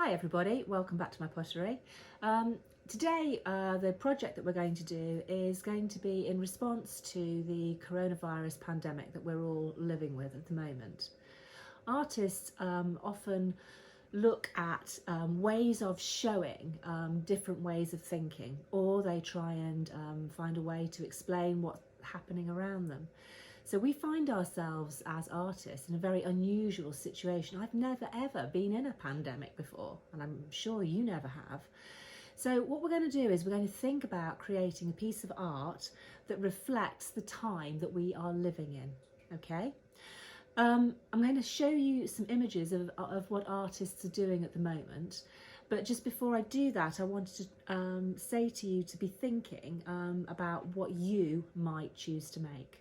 Hi everybody, welcome back to my pottery. Today the project that we're going to do is going to be in response to the coronavirus pandemic that we're all living with at the moment. Artists often look at ways of showing different ways of thinking, or they try and find a way to explain what's happening around them. So we find ourselves as artists in a very unusual situation. I've never ever been in a pandemic before, and I'm sure you never have. So what we're going to do is we're going to think about creating a piece of art that reflects the time that we are living in, okay? I'm going to show you some images of what artists are doing at the moment. But just before I do that, I wanted to say to you to be thinking about what you might choose to make.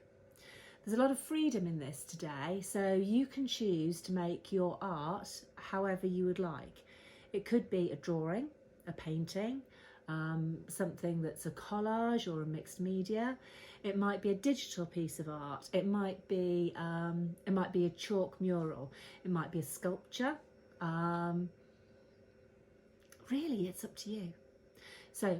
There's a lot of freedom in this today, so you can choose to make your art however you would like. It could be a drawing, a painting, something that's a collage or a mixed media. It might be a digital piece of art. It might be a chalk mural. It might be a sculpture. Really, it's up to you. So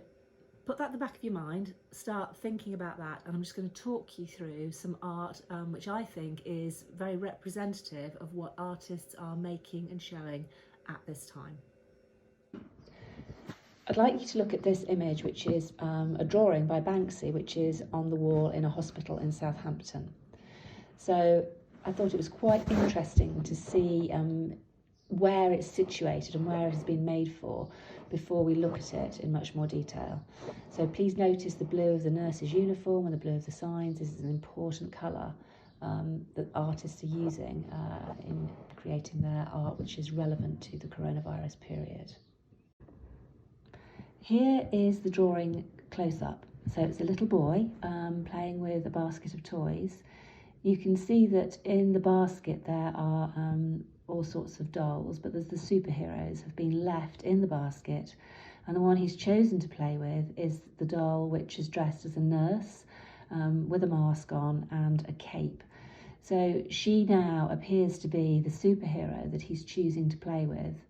put that at the back of your mind, start thinking about that, and I'm just going to talk you through some art which I think is very representative of what artists are making and showing at this time. I'd like you to look at this image, which is a drawing by Banksy, which is on the wall in a hospital in Southampton. So I thought it was quite interesting to see where it's situated and where it has been made for before we look at it in much more detail. So please notice the blue of the nurse's uniform and the blue of the signs. This is an important colour that artists are using in creating their art, which is relevant to the coronavirus period. Here is the drawing close up. So it's a little boy playing with a basket of toys. You can see that in the basket there are all sorts of dolls, but there's the superheroes have been left in the basket, and the one he's chosen to play with is the doll which is dressed as a nurse with a mask on and a cape. So she now appears to be the superhero that he's choosing to play with,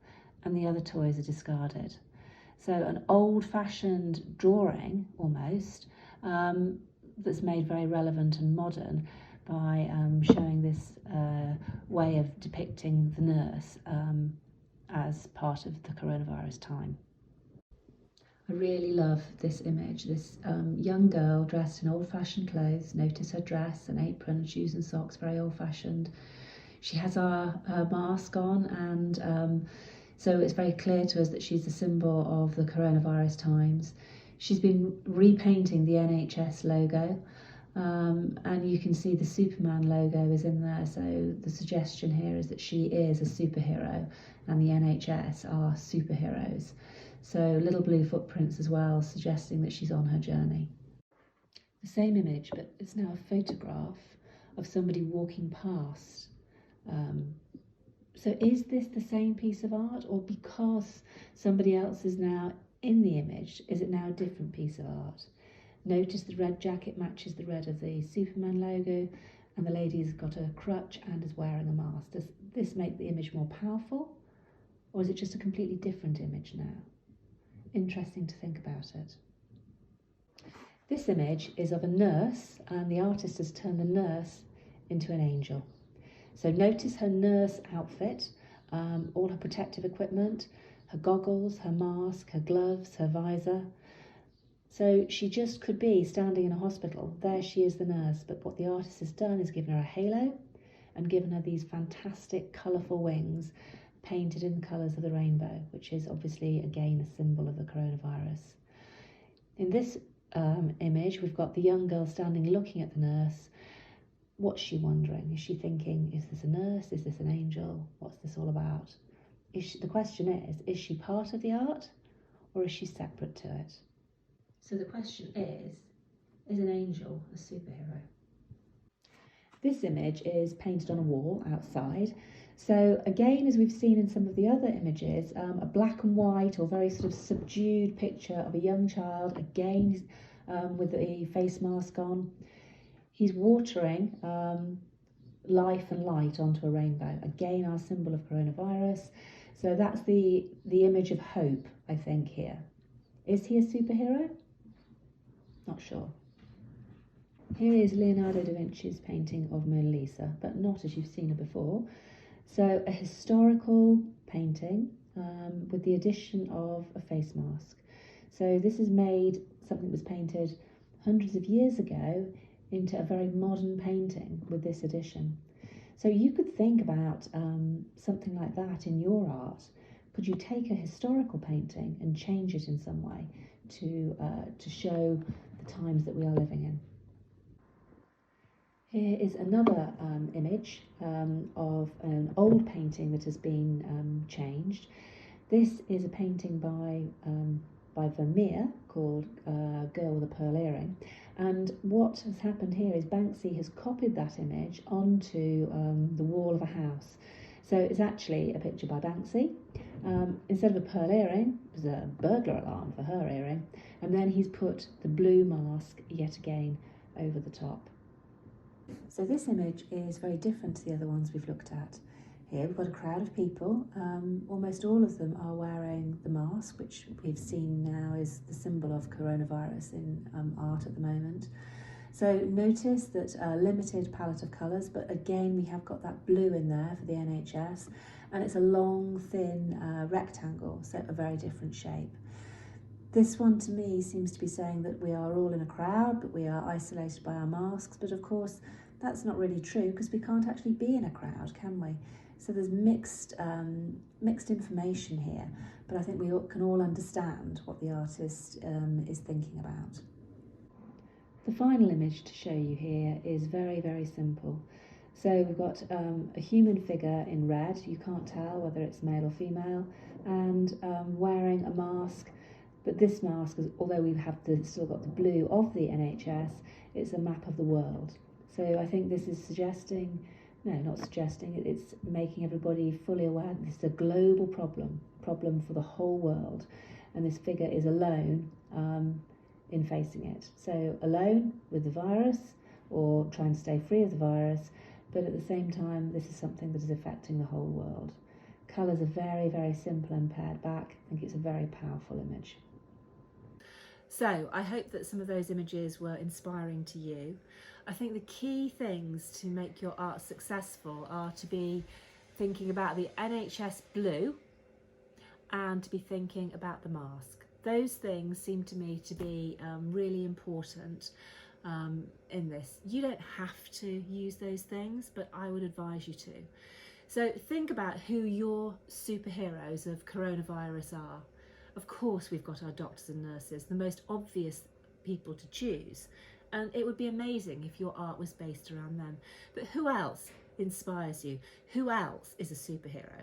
and the other toys are discarded. So an old-fashioned drawing almost that's made very relevant and modern by showing this way of depicting the nurse as part of the coronavirus time. I really love this image, this young girl dressed in old-fashioned clothes. Notice her dress and apron, shoes and socks, very old-fashioned. She has her mask on, and so it's very clear to us that she's a symbol of the coronavirus times. She's been repainting the NHS logo. And you can see the Superman logo is in there, so the suggestion here is that she is a superhero and the NHS are superheroes. So little blue footprints as well, suggesting that she's on her journey. The same image, but it's now a photograph of somebody walking past. So is this the same piece of art, or because somebody else is now in the image, is it now a different piece of art? Notice the red jacket matches the red of the Superman logo, and the lady's got a crutch and is wearing a mask. Does this make the image more powerful, or is it just a completely different image now? Interesting to think about it. This image is of a nurse, and the artist has turned the nurse into an angel. So notice her nurse outfit, all her protective equipment, her goggles, her mask, her gloves, her visor. So she just could be standing in a hospital. There she is, the nurse, but what the artist has done is given her a halo and given her these fantastic colourful wings painted in the colours of the rainbow, which is obviously again a symbol of the coronavirus. In this image we've got the young girl standing looking at the nurse. What's she wondering? Is she thinking, is this a nurse? Is this an angel? What's this all about? The question is she part of the art, or is she separate to it? So the question is an angel a superhero? This image is painted on a wall outside. So again, as we've seen in some of the other images, a black and white or very sort of subdued picture of a young child, again with a face mask on. He's watering life and light onto a rainbow. Again, our symbol of coronavirus. So that's the image of hope, I think, here. Is he a superhero? Not sure. Here is Leonardo da Vinci's painting of Mona Lisa, but not as you've seen her before. So a historical painting with the addition of a face mask. So this is made, something that was painted hundreds of years ago, into a very modern painting with this addition. So you could think about something like that in your art. Could you take a historical painting and change it in some way to show the times that we are living in? Here is another image of an old painting that has been changed. This is a painting by Vermeer called Girl with a Pearl Earring. And what has happened here is Banksy has copied that image onto the wall of a house. So it's actually a picture by Banksy. Instead of a pearl earring, there's a burglar alarm for her earring. And then he's put the blue mask yet again over the top. So this image is very different to the other ones we've looked at. Here we've got a crowd of people. Almost all of them are wearing the mask, which we've seen now is the symbol of coronavirus in art at the moment. So notice that limited palette of colours, but again we have got that blue in there for the NHS, and it's a long, thin rectangle, so a very different shape. This one to me seems to be saying that we are all in a crowd, but we are isolated by our masks. But of course, that's not really true because we can't actually be in a crowd, can we? So there's mixed information here, but I think we can all understand what the artist is thinking about. The final image to show you here is very, very simple. So we've got a human figure in red, you can't tell whether it's male or female, and wearing a mask. But this mask, although we have still got the blue of the NHS, it's a map of the world. So I think this is suggesting, no, not suggesting, it's making everybody fully aware that this is a global problem for the whole world. And this figure is alone in facing it. So alone with the virus, or trying to stay free of the virus, but at the same time, this is something that is affecting the whole world. Colours are very, very simple and pared back. I think it's a very powerful image. So I hope that some of those images were inspiring to you. I think the key things to make your art successful are to be thinking about the NHS blue and to be thinking about the mask. Those things seem to me to be really important in this. You don't have to use those things, but I would advise you to. So think about who your superheroes of coronavirus are. Of course, we've got our doctors and nurses, the most obvious people to choose. And it would be amazing if your art was based around them. But who else inspires you? Who else is a superhero?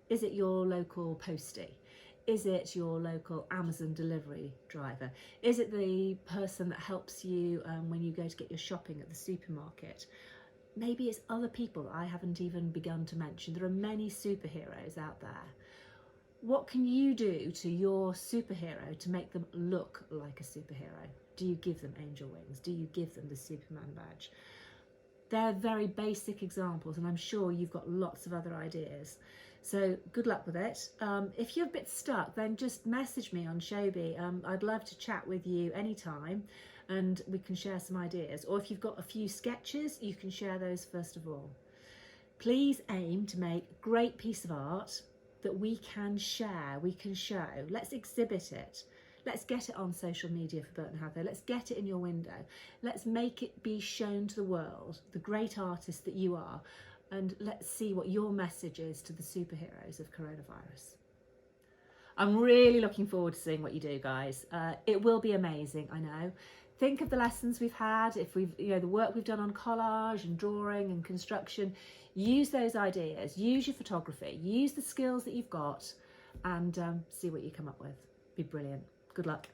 Is it your local postie? Is it your local Amazon delivery driver? Is it the person that helps you when you go to get your shopping at the supermarket? Maybe it's other people that I haven't even begun to mention. There are many superheroes out there. What can you do to your superhero to make them look like a superhero? Do you give them angel wings? Do you give them the Superman badge? They're very basic examples, and I'm sure you've got lots of other ideas. So good luck with it. If you're a bit stuck, then just message me on Shobi. I'd love to chat with you anytime and we can share some ideas. Or if you've got a few sketches, you can share those first of all. Please aim to make a great piece of art that we can share, we can show. Let's exhibit it. Let's get it on social media for Burton Hathaway. Let's get it in your window. Let's make it be shown to the world, the great artist that you are, and let's see what your message is to the superheroes of coronavirus. I'm really looking forward to seeing what you do, guys. It will be amazing, I know. Think of the lessons we've had, if we've, the work we've done on collage and drawing and construction. Use those ideas, use your photography, use the skills that you've got, and see what you come up with. Be brilliant. Good luck.